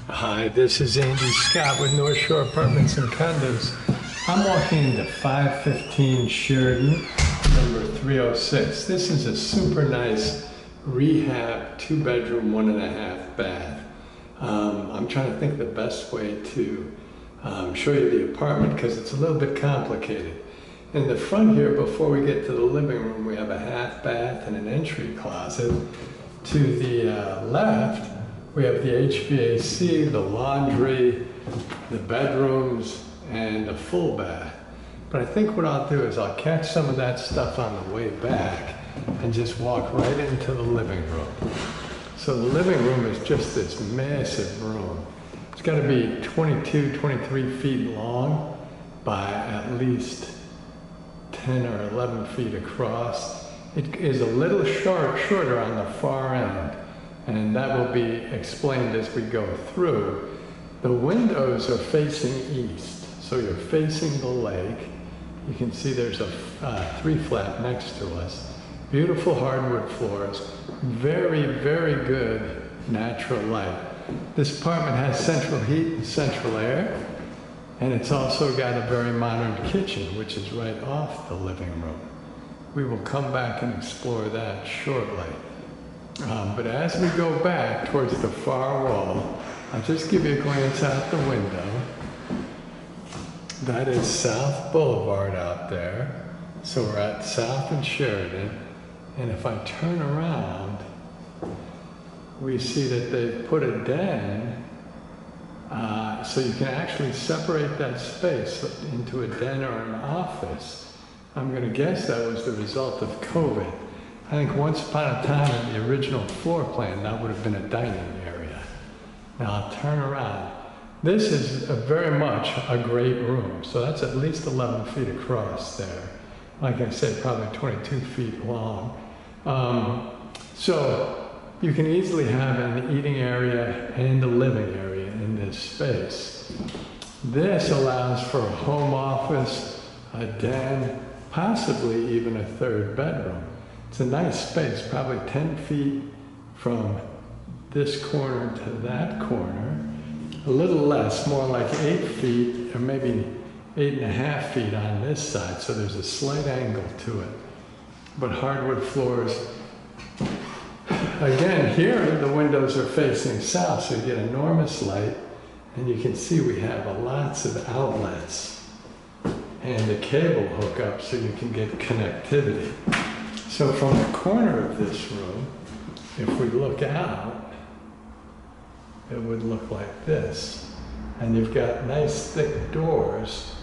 Hi, this is Andy Scott with North Shore Apartments and Condos. I'm walking into 515 Sheridan, number 306. This is a super nice rehab, 2-bedroom, 1.5 bath. I'm trying to think of the best way to show you the apartment because it's a little bit complicated. In the front here, before we get to the living room, we have a half bath and an entry closet. To the left, we have the HVAC, the laundry, the bedrooms, and a full bath. But I think what I'll do is I'll catch some of that stuff on the way back and just walk right into the living room. So the living room is just this massive room. It's got to be 22, 23 feet long by at least 10 or 11 feet across. It is a little shorter on the far end, and that will be explained as we go through. The windows are facing east, so you're facing the lake. You can see there's a 3-flat next to us. Beautiful hardwood floors, very, very good natural light. This apartment has central heat and central air, and it's also got a very modern kitchen, which is right off the living room. We will come back and explore that shortly. But as we go back towards the far wall, I'll just give you a glance out the window. That is South Boulevard out there. So we're at South and Sheridan. And if I turn around, we see that they've put a den, so you can actually separate that space into a den or an office. I'm going to guess that was the result of COVID. I think once upon a time in the original floor plan, that would have been a dining area. Now I'll turn around. This is very much a great room. So that's at least 11 feet across there. Like I said, probably 22 feet long. So you can easily have an eating area and a living area in this space. This allows for a home office, a den, possibly even a 3rd bedroom. It's a nice space, probably 10 feet from this corner to that corner. A little less, more like 8 feet, or maybe 8.5 feet on this side, so there's a slight angle to it. But hardwood floors. Again, here the windows are facing south, so you get enormous light, and you can see we have lots of outlets and a cable hookup so you can get connectivity. So from the corner of this room, if we look out, it would look like this. And you've got nice thick doors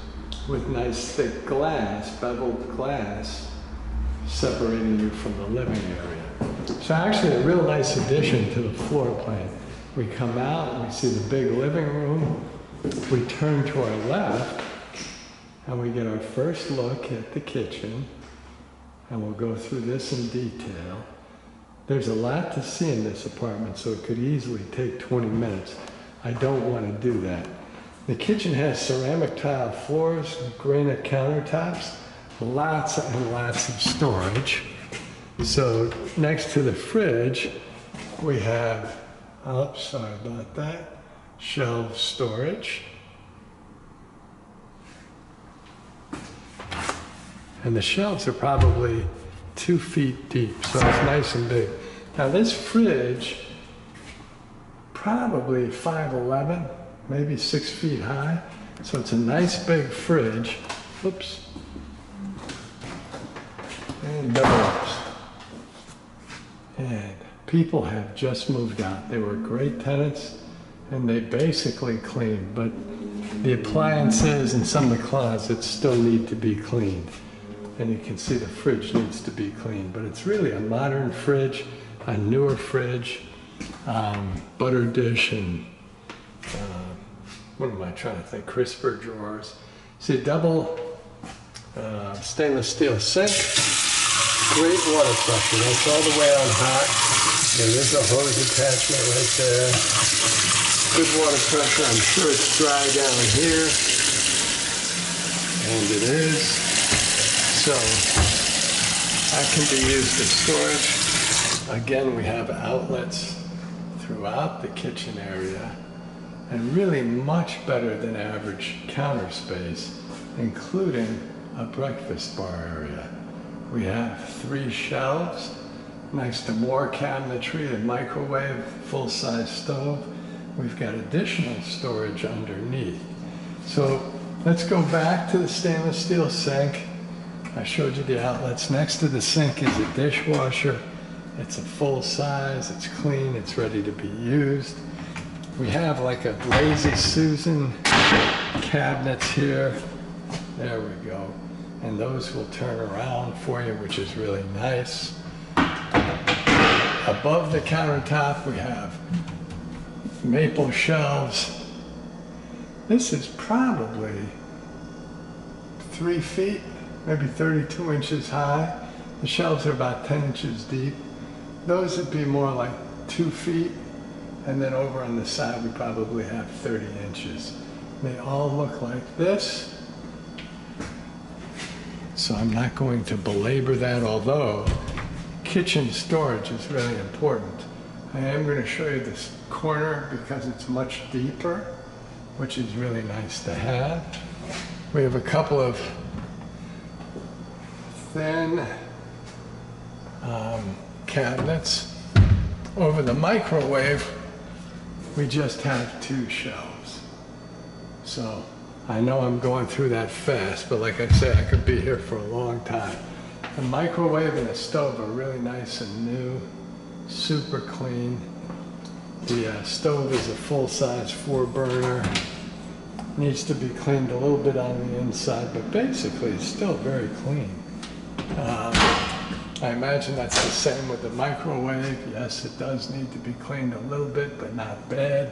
with nice thick glass, beveled glass, separating you from the living area. So actually a real nice addition to the floor plan. We come out and we see the big living room. We turn to our left and we get our first look at the kitchen. And we'll go through this in detail. There's a lot to see in this apartment, so it could easily take 20 minutes. I don't want to do that. The kitchen has ceramic tile floors, granite countertops, lots and lots of storage. So next to the fridge, we have, oh, sorry about that, shelf storage. And the shelves are probably 2 feet deep, so it's nice and big. Now this fridge, probably 5'11", maybe 6 feet high. So it's a nice big fridge. Oops. And double ups. And people have just moved out. They were great tenants, and they basically cleaned, but the appliances and some of the closets still need to be cleaned. And you can see the fridge needs to be cleaned, but it's really a modern fridge, a newer fridge, butter dish, and what am I trying to think? Crisper drawers. See, double stainless steel sink, great water pressure. That's all the way on hot. There is a hose attachment right there. Good water pressure. I'm sure it's dry down here, and it is. So that can be used as storage. Again, we have outlets throughout the kitchen area. and really much better than average counter space, including a breakfast bar area. We have 3 shelves next to more cabinetry and microwave, full-size stove. We've got additional storage underneath. So let's go back to the stainless steel sink. I showed you the outlets. Next to the sink is a dishwasher. It's a full size, it's clean, it's ready to be used. We have like a Lazy Susan cabinets here. There we go. And those will turn around for you, which is really nice. Above the countertop, we have maple shelves. This is probably 3 feet, maybe 32 inches high. The shelves are about 10 inches deep. Those would be more like 2 feet. And then over on the side, we probably have 30 inches. They all look like this. So I'm not going to belabor that, although kitchen storage is really important. I am going to show you this corner because it's much deeper, which is really nice to have. We have a couple of thin cabinets. Over the microwave, we just have 2 shelves. So I know I'm going through that fast, but like I said, I could be here for a long time. The microwave and the stove are really nice and new, super clean. The stove is a full-size 4-burner. Needs to be cleaned a little bit on the inside, but basically it's still very clean. I imagine that's the same with the microwave. Yes, it does need to be cleaned a little bit, but not bad.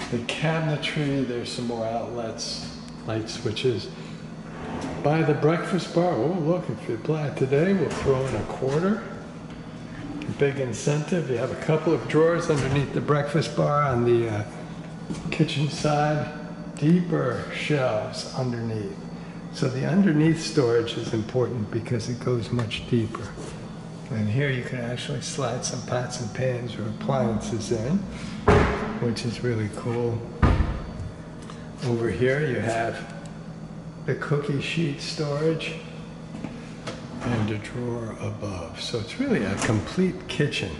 The cabinetry, there's some more outlets, light switches. By the breakfast bar, oh look, if you apply it today, we'll throw in a quarter. Big incentive. You have a couple of drawers underneath the breakfast bar on the kitchen side. Deeper shelves underneath. So the underneath storage is important because it goes much deeper. And here you can actually slide some pots and pans or appliances in, which is really cool. Over here you have the cookie sheet storage and a drawer above. So it's really a complete kitchen,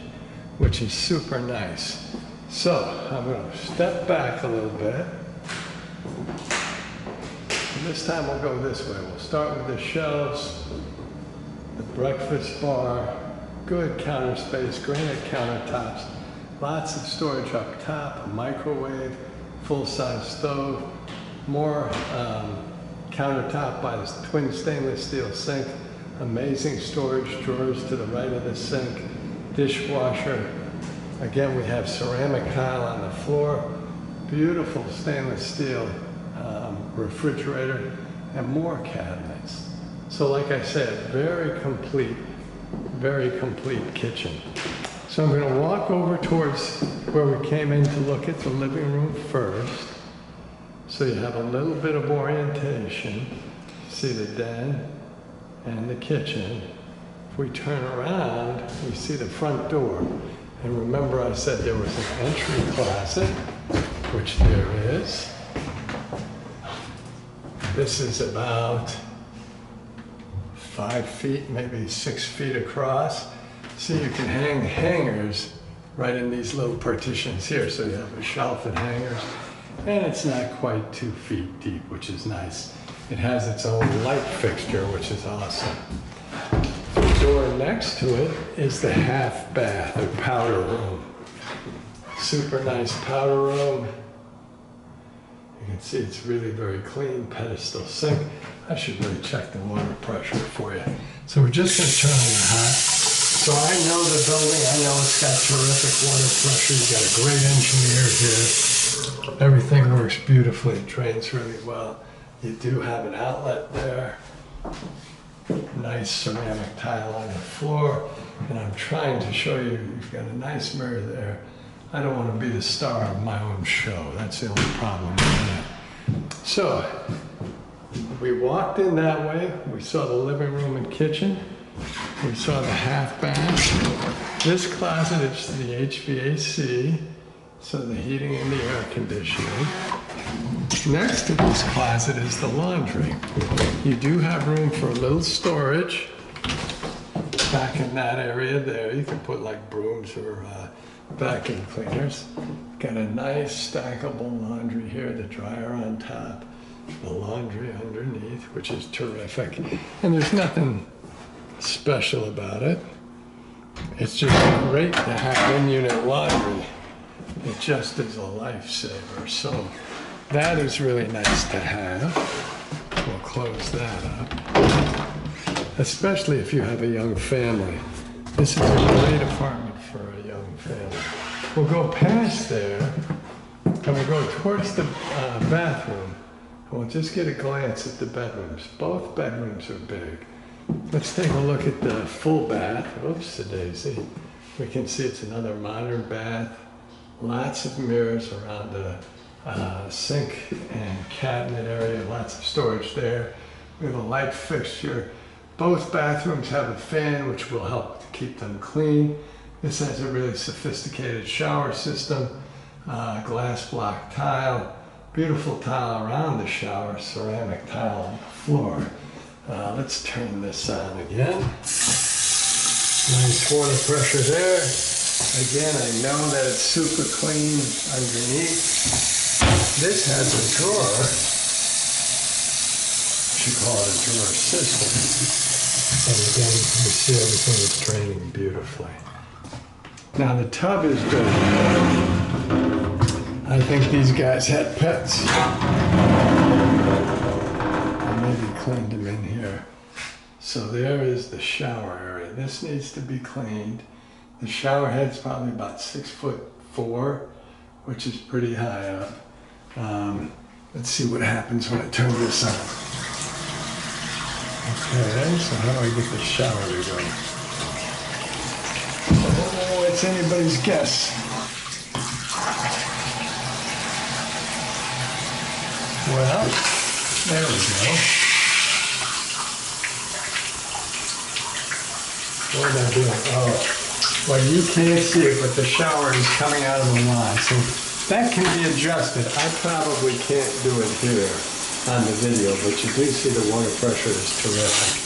which is super nice. So I'm going to step back a little bit. And this time we'll go this way. We'll start with the shelves, the breakfast bar, good counter space, granite countertops, lots of storage up top, a microwave, full-size stove, more countertop by the twin stainless steel sink, amazing storage drawers to the right of the sink, dishwasher. Again, we have ceramic tile on the floor, beautiful stainless steel refrigerator, and more cabinets. So like I said, very complete kitchen. So I'm going to walk over towards where we came in to look at the living room first. So you have a little bit of orientation. See the den and the kitchen. If we turn around, we see the front door. And remember I said there was an entry closet, which there is. This is about 5 feet, maybe 6 feet across. So you can hang hangers right in these little partitions here. So you have a shelf and hangers. And it's not quite 2 feet deep, which is nice. It has its own light fixture, which is awesome. The door next to it is the half bath or powder room. Super nice powder room. You can see it's really very clean, pedestal sink. I should really check the water pressure for you. So we're just going to turn on the hot. So I know the building, I know it's got terrific water pressure. You've got a great engineer here. Everything works beautifully, it drains really well. You do have an outlet there. Nice ceramic tile on the floor. And I'm trying to show you, you've got a nice mirror there. I don't want to be the star of my own show. That's the only problem with that. So, we walked in that way. We saw the living room and kitchen. We saw the half bath. This closet is the HVAC, so the heating and the air conditioning. Next to this closet is the laundry. You do have room for a little storage back in that area there. You can put like brooms or vacuum cleaners. Got a nice stackable laundry here, the dryer on top, the laundry underneath, which is terrific. And there's nothing special about it. It's just great to have in-unit laundry. It just is a lifesaver. So that is really nice to have. We'll close that up. Especially if you have a young family. This is a great apartment for a young family. We'll go past there and we'll go towards the bathroom. And we'll just get a glance at the bedrooms. Both bedrooms are big. Let's take a look at the full bath. Oops, a daisy. We can see it's another modern bath. Lots of mirrors around the sink and cabinet area. Lots of storage there. We have a light fixture. Both bathrooms have a fan, which will help to keep them clean. This has a really sophisticated shower system, glass block tile, beautiful tile around the shower, ceramic tile on the floor. Let's turn this on again. Nice water pressure there. Again, I know that it's super clean underneath. This has a drawer. You should call it a drawer system. And again, you see everything is draining beautifully. Now the tub is good. I think these guys had pets. Maybe cleaned them in here. So there is the shower area. This needs to be cleaned. The shower head's probably about 6'4", which is pretty high up. Let's see what happens when I turn this on. Okay, so how do I get the shower to go? Oh, it's anybody's guess. Well, there we go. What am I doing? Oh, well, you can't see it, but the shower is coming out of the line. So that can be adjusted. I probably can't do it here on the video, but you do see the water pressure is terrific.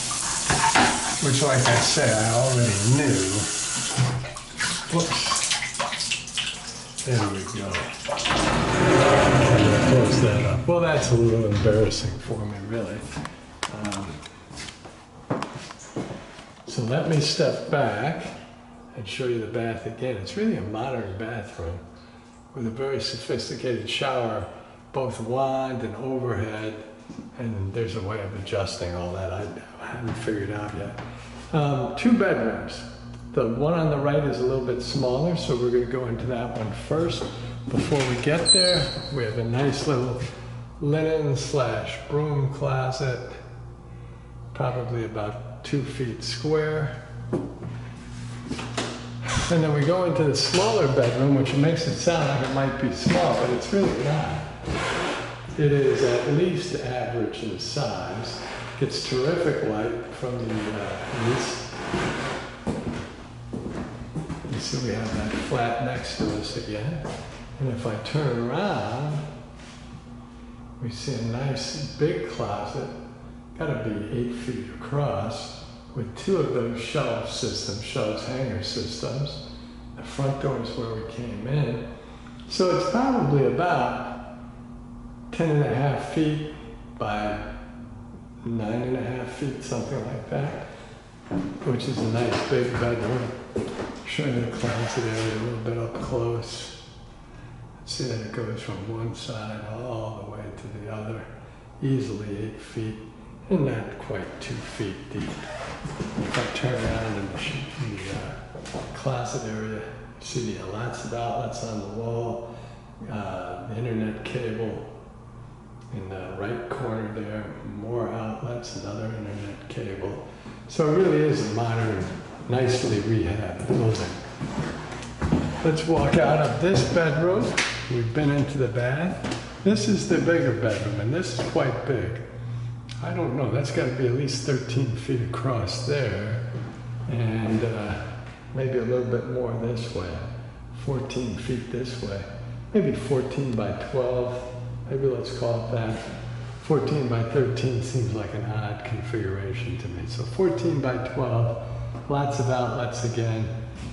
Which, like I say, I already knew. Whoops. There we go. I'm going to close that up. Well, that's a little embarrassing for me, really. So let me step back and show you the bath again. It's really a modern bathroom with a very sophisticated shower, both wand and overhead, and there's a way of adjusting all that. I haven't figured out yet. 2 bedrooms. The one on the right is a little bit smaller, so we're going to go into that one first. Before we get there, we have a nice little linen/broom closet, probably about 2 feet square. And then we go into the smaller bedroom, which makes it sound like it might be small, but it's really not. It is at least average in size. Gets terrific light from the east. You see we have that flat next to us again. And if I turn around, we see a nice big closet, gotta be 8 feet across, with 2 of those shelf hanger systems. The front door is where we came in. So it's probably about 10.5 feet by 9.5 feet, something like that, which is a nice big bedroom. Show you the closet area a little bit up close. See that it goes from one side all the way to the other, easily 8 feet, and not quite 2 feet deep. If I turn around in the closet area, see lots of outlets on the wall, the internet cable in the right corner there, more outlets, another internet cable. So it really is a modern, nicely rehabbed building. Let's walk out of this bedroom. We've been into the bath. This is the bigger bedroom, and this is quite big. I don't know, that's got to be at least 13 feet across there. And maybe a little bit more this way, 14 feet this way, maybe 14 by 12, maybe let's call it that. 14 by 13 seems like an odd configuration to me. So 14 by 12, lots of outlets again,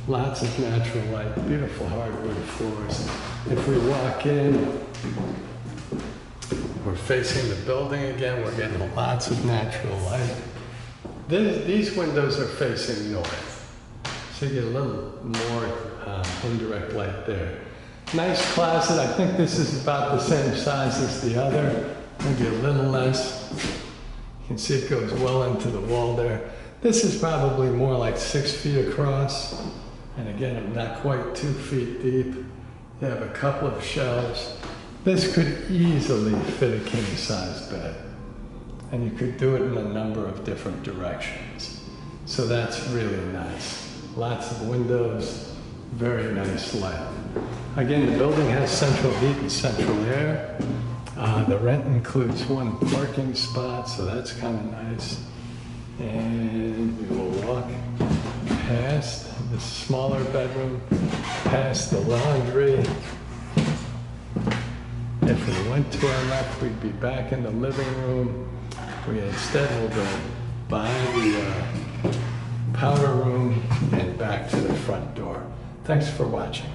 lots of natural light, beautiful hardwood floors. If we walk in, we're facing the building again, we're getting lots of natural light. These windows are facing north, so you get a little more indirect light there. Nice closet. I think this is about the same size as the other, maybe a little less. You can see it goes well into the wall there. This is probably more like 6 feet across, and again, I'm not quite 2 feet deep. You have a couple of shelves. This could easily fit a king-size bed, and you could do it in a number of different directions. So that's really nice. Lots of windows, very nice light. Again, the building has central heat and central air. The rent includes 1 parking spot, so that's kind of nice. And we will walk past the smaller bedroom, past the laundry. If we went to our left, we'd be back in the living room. We instead will go by the powder room and back to the front door. Thanks for watching.